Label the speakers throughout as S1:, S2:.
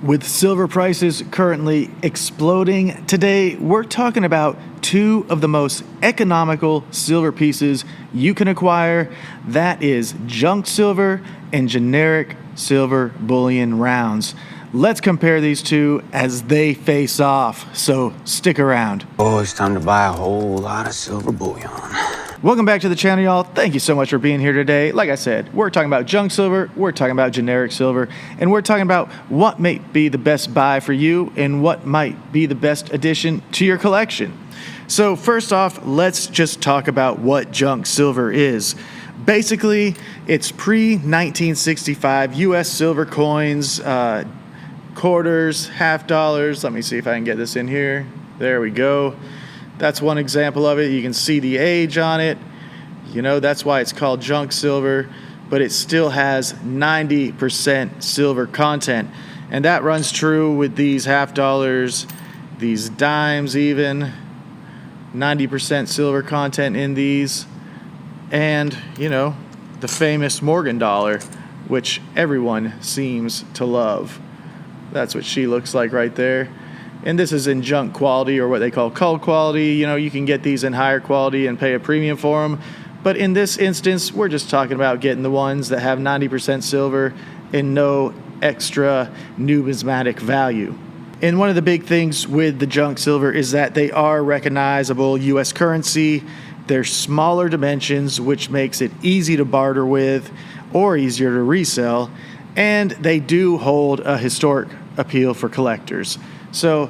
S1: With silver prices currently exploding, today we're talking about two of the most economical silver pieces you can acquire. That is junk silver and generic silver bullion rounds. Let's compare these two as they face off, so stick around.
S2: Oh, it's time to buy a whole lot of silver bullion.
S1: Welcome back to the channel, y'all. Thank you so much for being here today. Like I said, we're talking about junk silver, we're talking about generic silver, and we're talking about what may be the best buy for you and what might be the best addition to your collection. So first off, let's just talk about what junk silver is. Basically, it's pre-1965 US silver coins, quarters, half dollars. Let me see if I can get this in here. There we go. That's one example of it. You can see the age on it. You know, that's why it's called junk silver, but it still has 90% silver content. And that runs true with these half dollars, these dimes even, 90% silver content in these. And, you know, the famous Morgan dollar, which everyone seems to love. That's what she looks like right there. And this is in junk quality, or what they call cull quality. You know, you can get these in higher quality and pay a premium for them. But in this instance, we're just talking about getting the ones that have 90% silver and no extra numismatic value. And one of the big things with the junk silver is that they are recognizable US currency. They're smaller dimensions, which makes it easy to barter with or easier to resell. And they do hold a historic appeal for collectors. So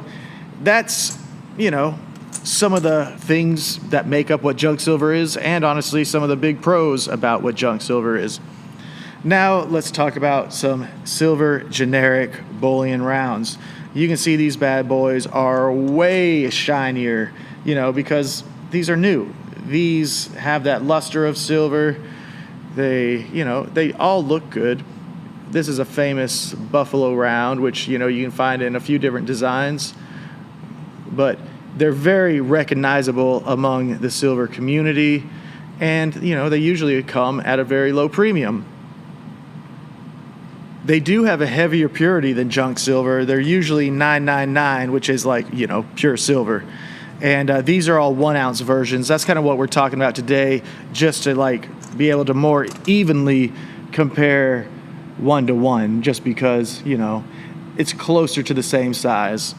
S1: that's, you know, some of the things that make up what junk silver is, and honestly some of the big pros about what junk silver is. Now let's talk about some silver generic bullion rounds. You can see these bad boys are way shinier, you know, because these are new. These have that luster of silver. They all look good. This is a famous buffalo round, which, you know, you can find in a few different designs, but they're very recognizable among the silver community, and, you know, they usually come at a very low premium. They do have a heavier purity than junk silver. They're usually 999, which is like, you know, pure silver. And these are all 1 ounce versions. That's kind of what we're talking about today, just to like be able to more evenly compare 1 to 1, just because, you know, it's closer to the same size.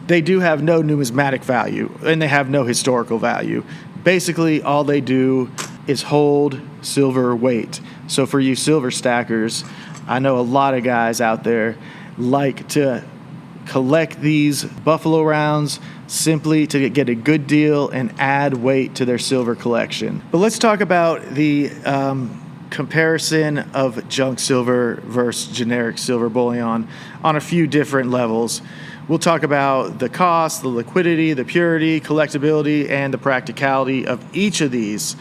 S1: They do have no numismatic value, and they have no historical value. Basically, all they do is hold silver weight. So for you silver stackers, I know a lot of guys out there like to collect these buffalo rounds simply to get a good deal and add weight to their silver collection. But let's talk about the comparison of junk silver versus generic silver bullion on a few different levels. We'll talk about the cost, the liquidity, the purity, collectibility, and the practicality of each of these.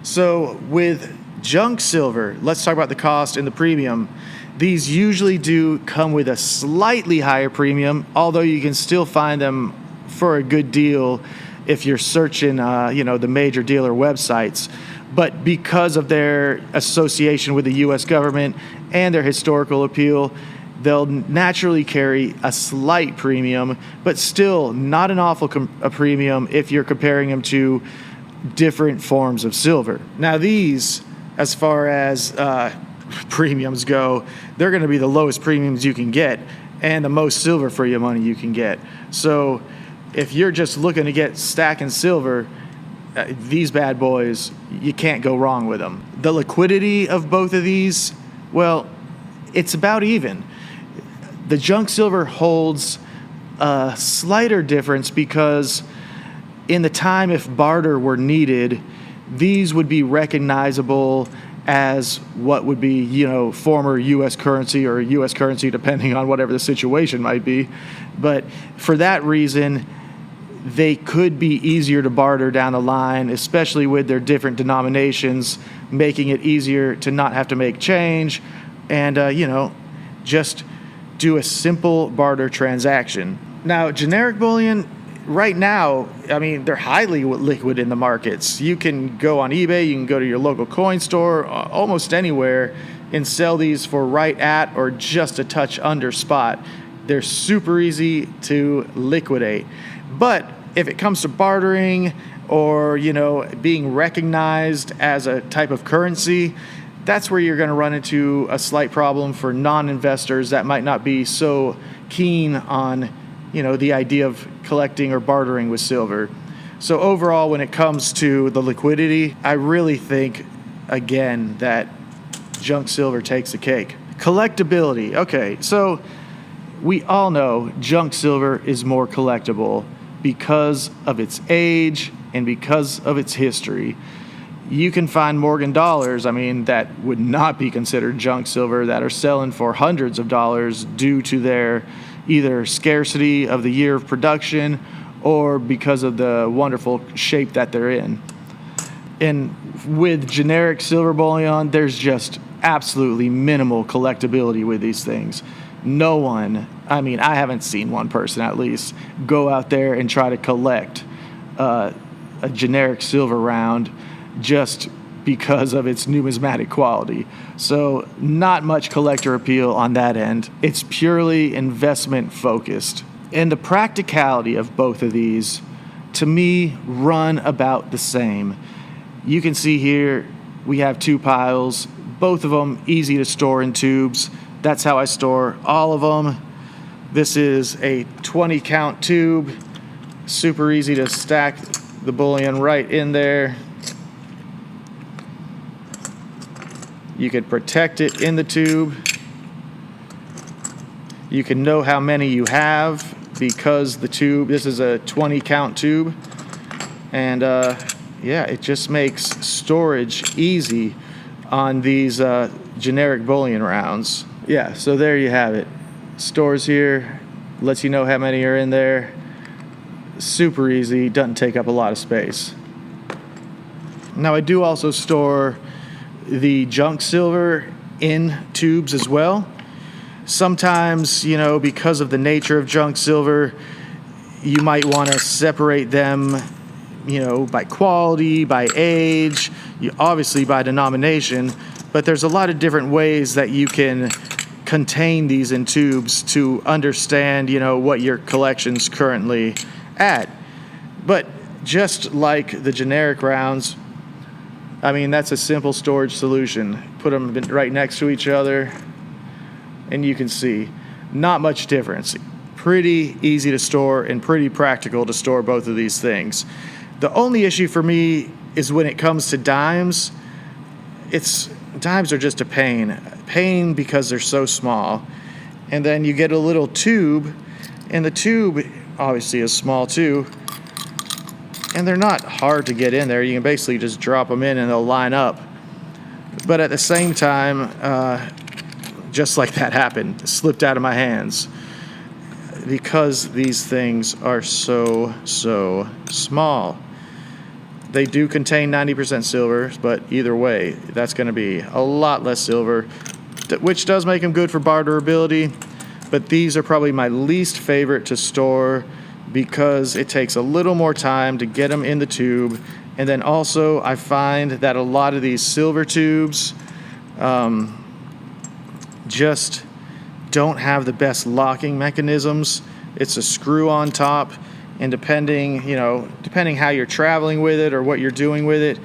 S1: So with junk silver, let's talk about the cost and the premium. These usually do come with a slightly higher premium, although you can still find them for a good deal if you're searching the major dealer websites. But because of their association with the U.S. government and their historical appeal, they'll naturally carry a slight premium, but still not an awful a premium if you're comparing them to different forms of silver. Now these, as far as premiums go, they're going to be the lowest premiums you can get and the most silver for your money you can get. So if you're just looking to get stacking silver, these bad boys, you can't go wrong with them. The liquidity of both of these, well, it's about even. The junk silver holds a slighter difference because in the time if barter were needed, these would be recognizable as what would be, you know, former U.S. currency or U.S. currency, depending on whatever the situation might be. But for that reason, they could be easier to barter down the line, especially with their different denominations, making it easier to not have to make change and, just do a simple barter transaction. Now, generic bullion, right now, I mean, they're highly liquid in the markets. You can go on eBay, you can go to your local coin store, almost anywhere, and sell these for right at or just a touch under spot. They're super easy to liquidate. But if it comes to bartering or, being recognized as a type of currency, that's where you're going to run into a slight problem for non-investors that might not be so keen on, the idea of collecting or bartering with silver. So overall, when it comes to the liquidity, I really think, again, that junk silver takes the cake. Collectibility. Okay, so we all know junk silver is more collectible because of its age and because of its history. You can find Morgan dollars, that would not be considered junk silver, that are selling for hundreds of dollars due to their either scarcity of the year of production or because of the wonderful shape that they're in. And with generic silver bullion, there's just absolutely minimal collectability with these things. No one, I haven't seen one person at least, go out there and try to collect a generic silver round just because of its numismatic quality. So not much collector appeal on that end. It's purely investment focused. And the practicality of both of these, to me, run about the same. You can see here we have two piles, both of them easy to store in tubes. That's how I store all of them. This is a 20 count tube, super easy to stack the bullion right in there. You can protect it in the tube. You can know how many you have because the tube, this is a 20 count tube. And it just makes storage easy on these generic bullion rounds. Yeah, so there you have it. Stores here, lets you know how many are in there. Super easy, doesn't take up a lot of space. Now I do also store the junk silver in tubes as well. Sometimes, because of the nature of junk silver, you might want to separate them, by quality, by age, obviously by denomination, but there's a lot of different ways that you can contain these in tubes to understand, what your collection's currently at. But just like the generic rounds, that's a simple storage solution. Put them right next to each other, and you can see not much difference. Pretty easy to store and pretty practical to store both of these things. The only issue for me is when it comes to dimes. Dimes are just a pain because they're so small. And then you get a little tube, and the tube obviously is small too. And they're not hard to get in there. You can basically just drop them in and they'll line up. But at the same time, just like that happened, it slipped out of my hands because these things are so small. They do contain 90% silver, but either way, that's going to be a lot less silver, which does make them good for barterability. But these are probably my least favorite to store because it takes a little more time to get them in the tube. And then also I find that a lot of these silver tubes just don't have the best locking mechanisms. It's a screw on top, and depending how you're traveling with it or what you're doing with it,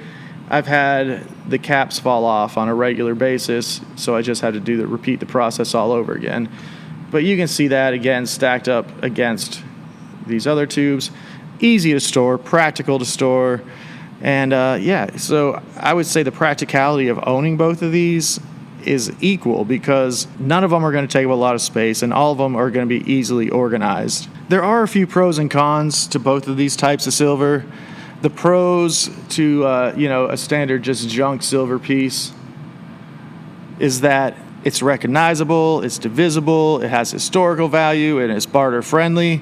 S1: I've had the caps fall off on a regular basis, so I just had to repeat the process all over again. But you can see that again stacked up against these other tubes. Easy to store, practical to store, and so I would say the practicality of owning both of these is equal because none of them are going to take up a lot of space and all of them are going to be easily organized. There are a few pros and cons to both of these types of silver. The pros to a standard just junk silver piece is that it's recognizable, it's divisible, it has historical value, and it's barter friendly.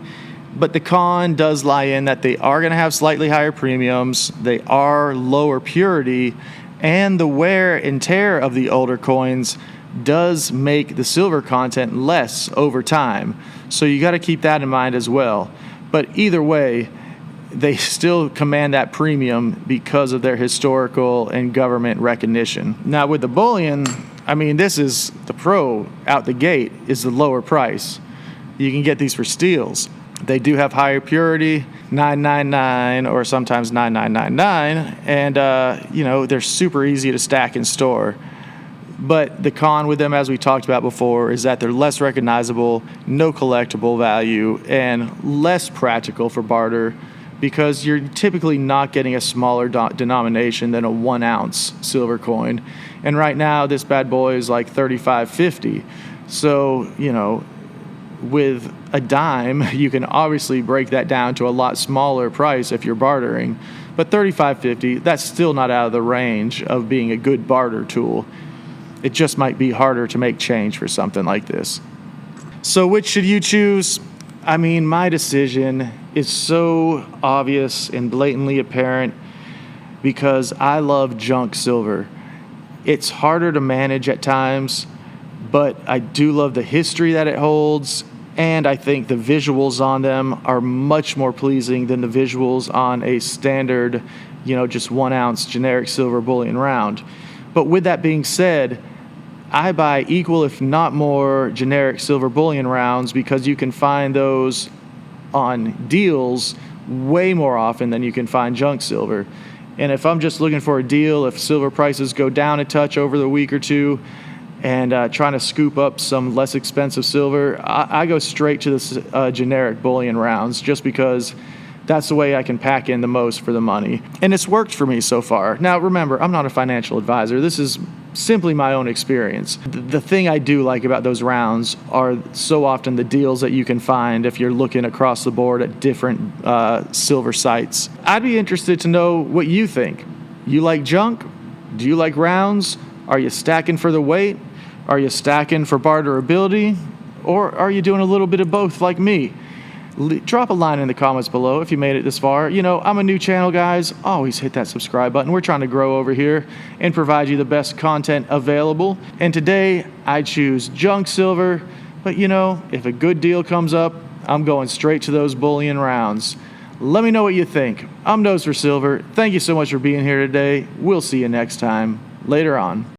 S1: But the con does lie in that they are going to have slightly higher premiums, they are lower purity, and the wear and tear of the older coins does make the silver content less over time. So you got to keep that in mind as well. But either way, they still command that premium because of their historical and government recognition. Now with the bullion, this is the pro out the gate is the lower price. you can get these for steals. They do have higher purity, 999 or sometimes 9999, and they're super easy to stack and store. But the con with them, as we talked about before, is that they're less recognizable, no collectible value, and less practical for barter because you're typically not getting a smaller denomination than a 1 ounce silver coin. And right now, this bad boy is like $35.50. So, with a dime, you can obviously break that down to a lot smaller price if you're bartering. But $35.50, that's still not out of the range of being a good barter tool. It just might be harder to make change for something like this. So which should you choose? I mean, my decision is so obvious and blatantly apparent because I love junk silver. It's harder to manage at times, but I do love the history that it holds, and I think the visuals on them are much more pleasing than the visuals on a standard, just 1 ounce generic silver bullion round. But with that being said, I buy equal, if not more, generic silver bullion rounds because you can find those on deals way more often than you can find junk silver. And if I'm just looking for a deal, if silver prices go down a touch over the week or two and trying to scoop up some less expensive silver, I go straight to the generic bullion rounds just because that's the way I can pack in the most for the money. And it's worked for me so far. Now, remember, I'm not a financial advisor. This is simply my own experience. The thing I do like about those rounds are so often the deals that you can find if you're looking across the board at different silver sites. I'd be interested to know what you think. You like junk? Do you like rounds? Are you stacking for the weight? Are you stacking for barterability? Or are you doing a little bit of both like me? Drop a line in the comments below if you made it this far. I'm a new channel, guys. Always hit that subscribe button. We're trying to grow over here and provide you the best content available. And today, I choose junk silver. But if a good deal comes up, I'm going straight to those bullion rounds. Let me know what you think. I'm Nose for Silver. Thank you so much for being here today. We'll see you next time. Later on.